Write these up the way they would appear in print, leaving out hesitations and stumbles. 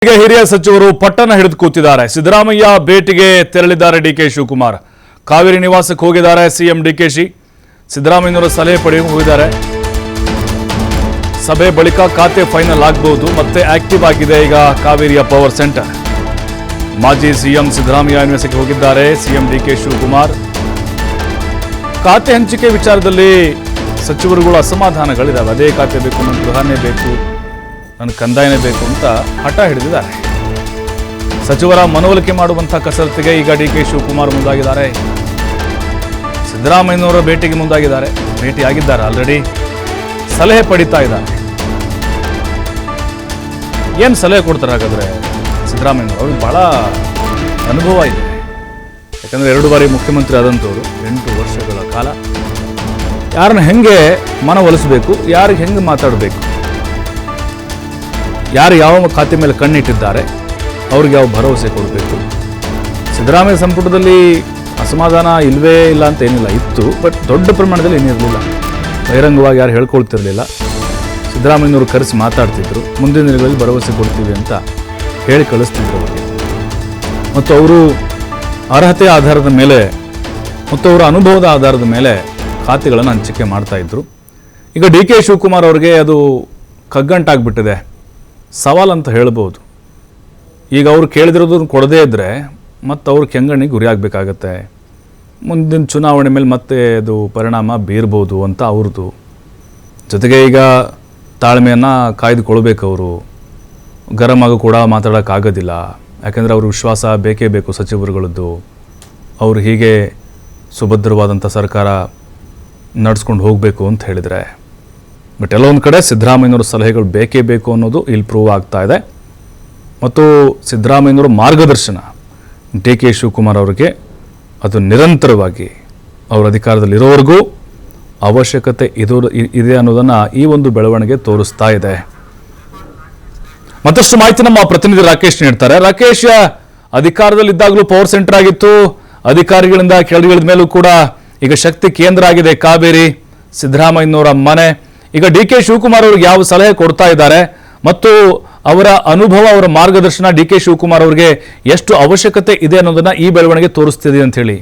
ಈಗ ಹಿರಿಯ ಸಚಿವರು ಪಟ್ಟಣ ಹಿಡಿದು ಕೂತಿದ್ದಾರೆ. ಸಿದ್ದರಾಮಯ್ಯ ಭೇಟಿಗೆ ತೆರಳಿದ್ದಾರೆ ಡಿಕೆ ಶಿವಕುಮಾರ್. ಕಾವೇರಿ ನಿವಾಸಕ್ಕೆ ಹೋಗಿದ್ದಾರೆ ಸಿಎಂ ಡಿಕೆಶಿ. ಸಿದ್ದರಾಮಯ್ಯನವರ ಸಲಹೆ ಪಡೆಯಲು ಹೋಗಿದ್ದಾರೆ. ಸಭೆ ಬಳಿಕ ಖಾತೆ ಫೈನಲ್ ಆಗಬಹುದು. ಮತ್ತೆ ಆಕ್ಟಿವ್ ಆಗಿದೆ ಈಗ ಕಾವೇರಿಯ ಪವರ್ ಸೆಂಟರ್. ಮಾಜಿ ಸಿಎಂ ಸಿದ್ದರಾಮಯ್ಯ ನಿವಾಸಕ್ಕೆ ಹೋಗಿದ್ದಾರೆ ಸಿಎಂ ಡಿಕೆ ಶಿವಕುಮಾರ್. ಖಾತೆ ಹಂಚಿಕೆ ವಿಚಾರದಲ್ಲಿ ಸಚಿವರುಗಳು ಅಸಮಾಧಾನಗಳಿದ್ದಾವೆ. ಅದೇ ಖಾತೆ ಬೇಕು, ನನ್ನ ಗೃಹನೇ ಬೇಕು, ನನ್ನ ಕಂದಾಯನೇ ಬೇಕು ಅಂತ ಹಠ ಹಿಡಿದಿದ್ದಾರೆ. ಸಚಿವರ ಮನವೊಲಿಕೆ ಮಾಡುವಂಥ ಕಸರತ್ತಿಗೆ ಈಗ ಡಿಕೆ ಶಿವಕುಮಾರ್ ಮುಂದಾಗಿದ್ದಾರೆ. ಸಿದ್ದರಾಮಯ್ಯನವರ ಭೇಟಿಗೆ ಮುಂದಾಗಿದ್ದಾರೆ. ಭೇಟಿಯಾಗಿದ್ದಾರೆ, ಆಲ್ರೆಡಿ ಸಲಹೆ ಪಡಿತಾ ಇದ್ದಾರೆ. ಏನು ಸಲಹೆ ಕೊಡ್ತಾರೆ ಹಾಗಾದ್ರೆ ಸಿದ್ದರಾಮಯ್ಯನವರು? ಅವ್ರಿಗೆ ಬಹಳ ಅನುಭವ ಇದೆ. ಯಾಕಂದರೆ 2 ಬಾರಿ ಮುಖ್ಯಮಂತ್ರಿ ಆದಂಥವ್ರು, 8 ವರ್ಷಗಳ ಕಾಲ ಯಾರನ್ನ ಹೆಂಗೆ ಮನವೊಲಿಸಬೇಕು, ಯಾರಿಗೆ ಹೆಂಗೆ ಮಾತಾಡಬೇಕು, ಯಾರು ಯಾವ ಖಾತೆ ಮೇಲೆ ಕಣ್ಣಿಟ್ಟಿದ್ದಾರೆ ಅವ್ರಿಗೆ ಯಾವ ಭರವಸೆ ಕೊಡಬೇಕು. ಸಿದ್ದರಾಮಯ್ಯ ಸಂಪುಟದಲ್ಲಿ ಅಸಮಾಧಾನ ಇಲ್ಲವೇ ಇಲ್ಲ ಅಂತ ಏನಿಲ್ಲ, ಇತ್ತು. ಬಟ್ ದೊಡ್ಡ ಪ್ರಮಾಣದಲ್ಲಿ ಏನಿರಲಿಲ್ಲ. ಬಹಿರಂಗವಾಗಿ ಯಾರು ಹೇಳ್ಕೊಳ್ತಿರಲಿಲ್ಲ. ಸಿದ್ದರಾಮಯ್ಯನವರು ಕರೆಸಿ ಮಾತಾಡ್ತಿದ್ರು. ಮುಂದಿನ ದಿನಗಳಲ್ಲಿ ಭರವಸೆ ಕೊಡ್ತೀವಿ ಅಂತ ಹೇಳಿ ಕಳಿಸ್ತಿದ್ರು ಅವರಿಗೆ. ಮತ್ತು ಅವರು ಅರ್ಹತೆ ಆಧಾರದ ಮೇಲೆ ಮತ್ತು ಅವರ ಅನುಭವದ ಆಧಾರದ ಮೇಲೆ ಖಾತೆಗಳನ್ನು ಹಂಚಿಕೆ ಮಾಡ್ತಾಯಿದ್ರು. ಈಗ ಡಿ ಕೆ ಶಿವಕುಮಾರ್ ಅವ್ರಿಗೆ ಅದು ಕಗ್ಗಂಟಾಗ್ಬಿಟ್ಟಿದೆ, ಸವಾಲಂತ ಹೇಳ್ಬೋದು. ಈಗ ಅವ್ರು ಕೇಳಿದಿರೋದನ್ನು ಕೊಡದೇ ಇದ್ದರೆ ಮತ್ತು ಅವ್ರ ಕೆಂಗಣ್ಣಿಗೆ ಗುರಿ ಆಗಬೇಕಾಗತ್ತೆ. ಮುಂದಿನ ಚುನಾವಣೆ ಮೇಲೆ ಮತ್ತೆ ಅದು ಪರಿಣಾಮ ಬೀರ್ಬೋದು ಅಂತ ಅವ್ರದ್ದು. ಜೊತೆಗೆ ಈಗ ತಾಳ್ಮೆಯನ್ನು ಕಾಯ್ದುಕೊಳ್ಬೇಕು. ಅವರು ಗರಂ ಆಗು ಕೂಡ ಮಾತಾಡೋಕ್ಕಾಗೋದಿಲ್ಲ. ಯಾಕೆಂದರೆ ಅವ್ರ ವಿಶ್ವಾಸ ಬೇಕೇ ಬೇಕು ಸಚಿವರುಗಳದ್ದು. ಅವರು ಹೀಗೆ ಸುಭದ್ರವಾದಂಥ ಸರ್ಕಾರ ನಡೆಸ್ಕೊಂಡು ಹೋಗಬೇಕು ಅಂತ ಹೇಳಿದರೆ. ಬಟ್ ಎಲ್ಲೊಂದು ಕಡೆ ಸಿದ್ದರಾಮಯ್ಯನವರ ಸಲಹೆಗಳು ಬೇಕೇ ಬೇಕು ಅನ್ನೋದು ಇಲ್ಲಿ ಪ್ರೂವ್ ಆಗ್ತಾ ಇದೆ. ಮತ್ತು ಸಿದ್ದರಾಮಯ್ಯನವರ ಮಾರ್ಗದರ್ಶನ ಡಿ ಕೆ ಶಿವಕುಮಾರ್ ಅವರಿಗೆ ಅದು ನಿರಂತರವಾಗಿ ಅವರ ಅಧಿಕಾರದಲ್ಲಿರೋವರೆಗೂ ಅವಶ್ಯಕತೆ ಇದೆ ಅನ್ನೋದನ್ನು ಈ ಒಂದು ಬೆಳವಣಿಗೆ ತೋರಿಸ್ತಾ ಇದೆ. ಮತ್ತಷ್ಟು ಮಾಹಿತಿ ನಮ್ಮ ಪ್ರತಿನಿಧಿ ರಾಕೇಶ್ ನೀಡ್ತಾರೆ. ರಾಕೇಶ್, ಅಧಿಕಾರದಲ್ಲಿದ್ದಾಗಲೂ ಪವರ್ ಸೆಂಟರ್ ಆಗಿತ್ತು. ಅಧಿಕಾರಿಗಳಿಂದ ಕೆಳಗಿಳಿದ ಮೇಲೂ ಕೂಡ ಈಗ ಶಕ್ತಿ ಕೇಂದ್ರ ಆಗಿದೆ ಕಾವೇರಿ. ಸಿದ್ದರಾಮಯ್ಯನವರ ಮನೆ. ಈಗ ಡಿ ಕೆ ಶಿವಕುಮಾರ್ ಅವ್ರಿಗೆ ಯಾವ ಸಲಹೆ ಕೊಡ್ತಾ ಇದ್ದಾರೆ ಮತ್ತು ಅವರ ಅನುಭವ, ಅವರ ಮಾರ್ಗದರ್ಶನ ಡಿ ಕೆ ಶಿವಕುಮಾರ್ ಅವರಿಗೆ ಎಷ್ಟು ಅವಶ್ಯಕತೆ ಇದೆ ಅನ್ನೋದನ್ನ ಈ ಬೆಳವಣಿಗೆ ತೋರಿಸ್ತಿದೆ ಅಂತ ಹೇಳಿ.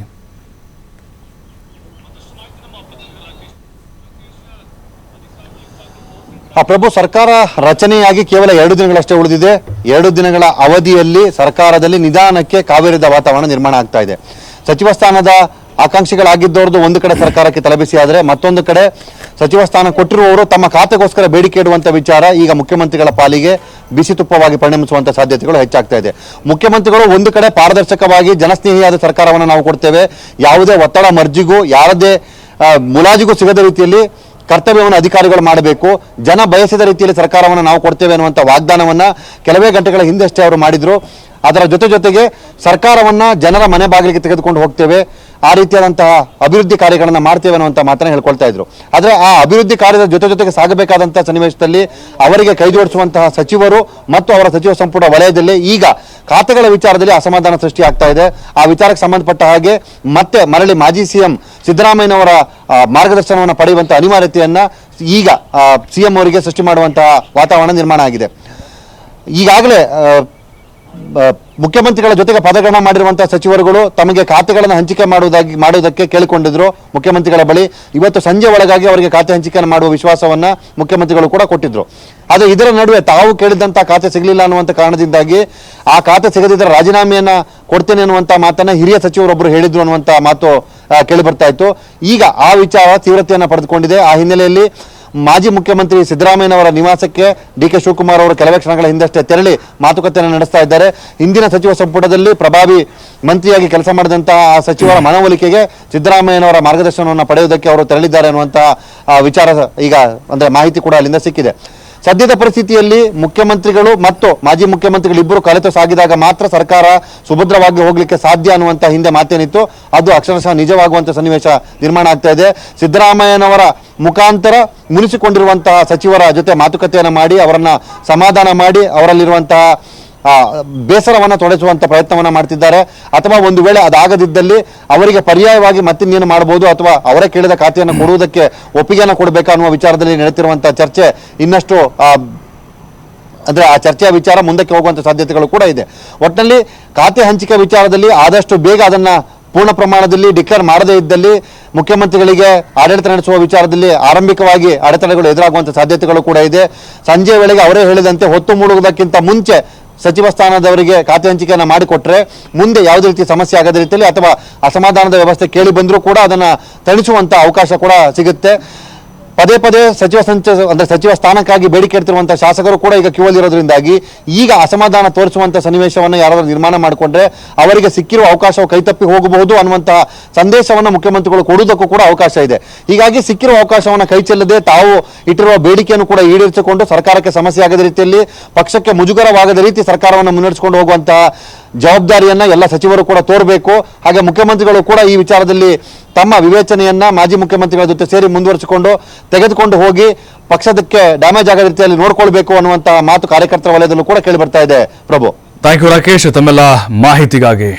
ಪ್ರಭು, ಸರ್ಕಾರ ರಚನೆಯಾಗಿ ಕೇವಲ 2 ದಿನಗಳಷ್ಟೇ ಉಳಿದಿದೆ. 2 ದಿನಗಳ ಅವಧಿಯಲ್ಲಿ ಸರ್ಕಾರದಲ್ಲಿ ನಿಧಾನಕ್ಕೆ ಕಾವೇರಿದ ವಾತಾವರಣ ನಿರ್ಮಾಣ ಆಗ್ತಾ ಇದೆ. ಸಚಿವ ಸ್ಥಾನದ ಆಕಾಂಕ್ಷಿಗಳಾಗಿದ್ದವ್ರದ್ದು ಒಂದು ಕಡೆ ಸರ್ಕಾರಕ್ಕೆ ತಲೆಬಿಸಿ ಆದರೆ, ಮತ್ತೊಂದು ಕಡೆ ಸಚಿವ ಸ್ಥಾನ ಕೊಟ್ಟಿರುವವರು ತಮ್ಮ ಖಾತೆಗೋಸ್ಕರ ಬೇಡಿಕೆ ಇಡುವಂಥ ವಿಚಾರ ಈಗ ಮುಖ್ಯಮಂತ್ರಿಗಳ ಪಾಲಿಗೆ ಬಿಸಿ ತುಪ್ಪವಾಗಿ ಪರಿಣಮಿಸುವಂಥ ಸಾಧ್ಯತೆಗಳು ಹೆಚ್ಚಾಗ್ತಾ ಇದೆ. ಮುಖ್ಯಮಂತ್ರಿಗಳು ಒಂದು ಕಡೆ ಪಾರದರ್ಶಕವಾಗಿ ಜನಸ್ನೇಹಿಯಾದ ಸರ್ಕಾರವನ್ನು ನಾವು ಕೊಡ್ತೇವೆ, ಯಾವುದೇ ಒತ್ತಡ ಮರ್ಜಿಗೂ ಯಾರದೇ ಮುಲಾಜಿಗೂ ಸಿಗದ ರೀತಿಯಲ್ಲಿ ಕರ್ತವ್ಯವನ್ನು ಅಧಿಕಾರಿಗಳು ಮಾಡಬೇಕು, ಜನ ಬಯಸಿದ ರೀತಿಯಲ್ಲಿ ಸರ್ಕಾರವನ್ನು ನಾವು ಕೊಡ್ತೇವೆ ಅನ್ನುವಂಥ ವಾಗ್ದಾನವನ್ನು ಕೆಲವೇ ಗಂಟೆಗಳ ಹಿಂದಷ್ಟೇ ಅವರು ಮಾಡಿದರು. ಅದರ ಜೊತೆಗೆ ಸರ್ಕಾರವನ್ನು ಜನರ ಮನೆ ಬಾಗಿಲಿಗೆ ತೆಗೆದುಕೊಂಡು ಹೋಗ್ತೇವೆ, ಆ ರೀತಿಯಾದಂತಹ ಅಭಿವೃದ್ಧಿ ಕಾರ್ಯಗಳನ್ನು ಮಾಡ್ತೇವೆ ಅನ್ನುವಂಥ ಮಾತನ್ನು ಹೇಳ್ಕೊಳ್ತಾ ಇದ್ರು. ಆದರೆ ಆ ಅಭಿವೃದ್ಧಿ ಕಾರ್ಯದ ಜೊತೆಗೆ ಸಾಗಬೇಕಾದಂಥ ಸನ್ನಿವೇಶದಲ್ಲಿ ಅವರಿಗೆ ಕೈ ಜೋಡಿಸುವಂತಹ ಸಚಿವರು ಮತ್ತು ಅವರ ಸಚಿವ ಸಂಪುಟ ವಲಯದಲ್ಲಿ ಈಗ ಖಾತೆಗಳ ವಿಚಾರದಲ್ಲಿ ಅಸಮಾಧಾನ ಸೃಷ್ಟಿ ಆಗ್ತಾ ಇದೆ. ಆ ವಿಚಾರಕ್ಕೆ ಸಂಬಂಧಪಟ್ಟ ಹಾಗೆ ಮತ್ತೆ ಮರಳಿ ಮಾಜಿ ಸಿಎಂ ಸಿದ್ದರಾಮಯ್ಯನವರ ಮಾರ್ಗದರ್ಶನವನ್ನು ಪಡೆಯುವಂಥ ಅನಿವಾರ್ಯತೆಯನ್ನು ಈಗ ಸಿಎಂ ಅವರಿಗೆ ಸೃಷ್ಟಿ ಮಾಡುವಂತಹ ವಾತಾವರಣ ನಿರ್ಮಾಣ ಆಗಿದೆ. ಈಗಾಗಲೇ ಮುಖ್ಯಮಂತ್ರಿಗಳ ಜೊತೆಗೆ ಪದಗ್ರಹಣ ಮಾಡಿರುವಂತಹ ಸಚಿವರುಗಳು ತಮಗೆ ಖಾತೆಗಳನ್ನು ಹಂಚಿಕೆ ಮಾಡುವುದಕ್ಕೆ ಕೇಳಿಕೊಂಡಿದ್ರು ಮುಖ್ಯಮಂತ್ರಿಗಳ ಬಳಿ. ಇವತ್ತು ಸಂಜೆ ಒಳಗಾಗಿ ಅವರಿಗೆ ಖಾತೆ ಹಂಚಿಕೆಯನ್ನು ಮಾಡುವ ವಿಶ್ವಾಸವನ್ನ ಮುಖ್ಯಮಂತ್ರಿಗಳು ಕೂಡ ಕೊಟ್ಟಿದ್ರು. ಆದರೆ ಇದರ ನಡುವೆ ತಾವು ಕೇಳಿದಂತಹ ಖಾತೆ ಸಿಗಲಿಲ್ಲ ಅನ್ನುವಂಥ ಕಾರಣದಿಂದಾಗಿ ಆ ಖಾತೆ ಸಿಗದಿದ್ದರೆ ರಾಜೀನಾಮೆಯನ್ನ ಕೊಡ್ತೇನೆ ಅನ್ನುವಂಥ ಮಾತನ್ನ ಹಿರಿಯ ಸಚಿವರೊಬ್ಬರು ಹೇಳಿದ್ರು ಅನ್ನುವಂಥ ಮಾತು ಕೇಳಿ ಬರ್ತಾ ಇತ್ತು. ಈಗ ಆ ವಿಚಾರ ತೀವ್ರತೆಯನ್ನು ಪಡೆದುಕೊಂಡಿದೆ. ಆ ಹಿನ್ನೆಲೆಯಲ್ಲಿ ಮಾಜಿ ಮುಖ್ಯಮಂತ್ರಿ ಸಿದ್ದರಾಮಯ್ಯನವರ ನಿವಾಸಕ್ಕೆ ಡಿ ಕೆ ಶಿವಕುಮಾರ್ ಅವರು ಕೆಲವೇ ಕ್ಷಣಗಳ ಹಿಂದಷ್ಟೇ ತೆರಳಿ ಮಾತುಕತೆಯನ್ನು ನಡೆಸ್ತಾ ಇದ್ದಾರೆ. ಹಿಂದಿನ ಸಚಿವ ಸಂಪುಟದಲ್ಲಿ ಪ್ರಭಾವಿ ಮಂತ್ರಿಯಾಗಿ ಕೆಲಸ ಮಾಡಿದಂತಹ ಆ ಸಚಿವರ ಮನವೊಲಿಕೆಗೆ ಸಿದ್ದರಾಮಯ್ಯನವರ ಮಾರ್ಗದರ್ಶನವನ್ನು ಪಡೆಯುವುದಕ್ಕೆ ಅವರು ತೆರಳಿದ್ದಾರೆ ಅನ್ನುವಂತಹ ವಿಚಾರ ಈಗ ಅಂದ್ರೆ ಮಾಹಿತಿ ಕೂಡ ಅಲ್ಲಿಂದ ಸಿಕ್ಕಿದೆ. ಸದ್ಯದ ಪರಿಸ್ಥಿತಿಯಲ್ಲಿ ಮುಖ್ಯಮಂತ್ರಿಗಳು ಮತ್ತು ಮಾಜಿ ಮುಖ್ಯಮಂತ್ರಿಗಳು ಇಬ್ಬರು ಕಲೆತು ಸಾಗಿದಾಗ ಮಾತ್ರ ಸರ್ಕಾರ ಸುಭದ್ರವಾಗಿ ಹೋಗ್ಲಿಕ್ಕೆ ಸಾಧ್ಯ ಅನ್ನುವಂಥ ಹಿಂದೆ ಮಾತೇನಿತ್ತು, ಅದು ಅಕ್ಷರಶಃ ನಿಜವಾಗುವಂಥ ಸನ್ನಿವೇಶ ನಿರ್ಮಾಣ ಆಗ್ತಾ ಇದೆ. ಸಿದ್ದರಾಮಯ್ಯನವರ ಮುಖಾಂತರ ಮುನಿಸಿಕೊಂಡಿರುವಂತಹ ಸಚಿವರ ಜೊತೆ ಮಾತುಕತೆಯನ್ನು ಮಾಡಿ ಅವರನ್ನ ಸಮಾಧಾನ ಮಾಡಿ ಅವರಲ್ಲಿರುವಂತಹ ಬೇಸರವನ್ನು ತೊಡೆಸುವಂತ ಪ್ರಯತ್ನವನ್ನ ಮಾಡ್ತಿದ್ದಾರೆ. ಅಥವಾ ಒಂದು ವೇಳೆ ಅದಾಗದಿದ್ದಲ್ಲಿ ಅವರಿಗೆ ಪರ್ಯಾಯವಾಗಿ ಮತ್ತಿನ್ನೇನು ಮಾಡಬಹುದು ಅಥವಾ ಅವರೇ ಕೇಳಿದ ಖಾತೆಯನ್ನು ಕೊಡುವುದಕ್ಕೆ ಒಪ್ಪಿಗೆಯನ್ನು ಕೊಡಬೇಕಾ ಅನ್ನುವ ವಿಚಾರದಲ್ಲಿ ನಡೆಯುತ್ತಿರುವಂತಹ ಚರ್ಚೆ ಇನ್ನಷ್ಟು ಅಂದ್ರೆ ಆ ಚರ್ಚೆಯ ವಿಚಾರ ಮುಂದಕ್ಕೆ ಹೋಗುವಂತ ಸಾಧ್ಯತೆಗಳು ಕೂಡ ಇದೆ. ಒಟ್ಟಿನಲ್ಲಿ ಖಾತೆ ಹಂಚಿಕೆ ವಿಚಾರದಲ್ಲಿ ಆದಷ್ಟು ಬೇಗ ಅದನ್ನ ಪೂರ್ಣ ಪ್ರಮಾಣದಲ್ಲಿ ಡಿಕ್ಲೇರ್ ಮಾಡದೇ ಇದ್ದಲ್ಲಿ ಮುಖ್ಯಮಂತ್ರಿಗಳಿಗೆ ಆಡಳಿತ ನಡೆಸುವ ವಿಚಾರದಲ್ಲಿ ಆರಂಭಿಕವಾಗಿ ಅಡೆತಡೆಗಳು ಎದುರಾಗುವಂತ ಸಾಧ್ಯತೆಗಳು ಕೂಡ ಇದೆ. ಸಂಜೆ ವೇಳೆಗೆ ಅವರೇ ಹೇಳಿದಂತೆ ಹೊತ್ತು ಮೂಡುವುದಕ್ಕಿಂತ ಮುಂಚೆ ಸಚಿವ ಸ್ಥಾನದವರಿಗೆ ಖಾತೆ ಹಂಚಿಕೆಯನ್ನು ಮಾಡಿಕೊಟ್ರೆ ಮುಂದೆ ಯಾವುದೇ ರೀತಿ ಸಮಸ್ಯೆ ಆಗದ ರೀತಿಯಲ್ಲಿ ಅಥವಾ ಅಸಮಾಧಾನದ ವ್ಯವಸ್ಥೆ ಕೇಳಿ ಬಂದರೂ ಕೂಡ ಅದನ್ನ ತಣಿಸುವಂತ ಅವಕಾಶ ಕೂಡ ಸಿಗುತ್ತೆ. ಪದೇ ಪದೇ ಸಚಿವ ಸ್ಥಾನಕ್ಕಾಗಿ ಬೇಡಿಕೆ ಇಡ್ತಿರುವಂತಹ ಶಾಸಕರು ಕೂಡ ಈಗ ಕ್ಯೂ ಅಲ್ಲಿ ಇರೋದ್ರಿಂದಾಗಿ ಈಗ ಅಸಮಾಧಾನ ತೋರಿಸುವಂತ ಸನ್ನಿವೇಶವನ್ನು ಯಾರಾದರೂ ನಿರ್ಮಾಣ ಮಾಡಿಕೊಂಡ್ರೆ ಅವರಿಗೆ ಸಿಕ್ಕಿರುವ ಅವಕಾಶವು ಕೈತಪ್ಪಿ ಹೋಗಬಹುದು ಅನ್ನುವಂತಹ ಸಂದೇಶವನ್ನು ಮುಖ್ಯಮಂತ್ರಿಗಳು ಕೊಡುವುದಕ್ಕೂ ಕೂಡ ಅವಕಾಶ ಇದೆ. ಹೀಗಾಗಿ ಸಿಕ್ಕಿರುವ ಅವಕಾಶವನ್ನು ಕೈ ಚೆಲ್ಲದೆ ತಾವು ಇಟ್ಟಿರುವ ಬೇಡಿಕೆಯನ್ನು ಕೂಡ ಈಡೇರಿಸಿಕೊಂಡು ಸರ್ಕಾರಕ್ಕೆ ಸಮಸ್ಯೆ ಆಗದ ರೀತಿಯಲ್ಲಿ ಪಕ್ಷಕ್ಕೆ ಮುಜುಗರವಾಗದ ರೀತಿ ಸರ್ಕಾರವನ್ನು ಮುನ್ನಡೆಸಿಕೊಂಡು ಹೋಗುವಂತಹ ಜವಾಬ್ದಾರಿಯನ್ನ ಎಲ್ಲ ಸಚಿವರು ಕೂಡ ತೋರಬೇಕು. ಹಾಗೆ ಮುಖ್ಯಮಂತ್ರಿಗಳು ಕೂಡ ಈ ವಿಚಾರದಲ್ಲಿ ತಮ್ಮ ವಿವೇಚನೆಯನ್ನ ಮಾಜಿ ಮುಖ್ಯಮಂತ್ರಿಗಳ ಜೊತೆ ಸೇರಿ ಮುಂದುವರಿಸಿಕೊಂಡು ತೆಗೆದುಕೊಂಡು ಹೋಗಿ ಪಕ್ಷದಕ್ಕೆ ಡ್ಯಾಮೇಜ್ ಆಗದ ರೀತಿಯಲ್ಲಿ ನೋಡ್ಕೊಳ್ಬೇಕು ಅನ್ನುವಂತಹ ಮಾತು ಕಾರ್ಯಕರ್ತರ ವಲಯದಲ್ಲೂ ಕೂಡ ಕೇಳಿ ಬರ್ತಾ ಇದೆ. ಪ್ರಭು, ಥ್ಯಾಂಕ್ ಯು ರಾಕೇಶ್ ತಮ್ಮೆಲ್ಲ ಮಾಹಿತಿಗಾಗಿ.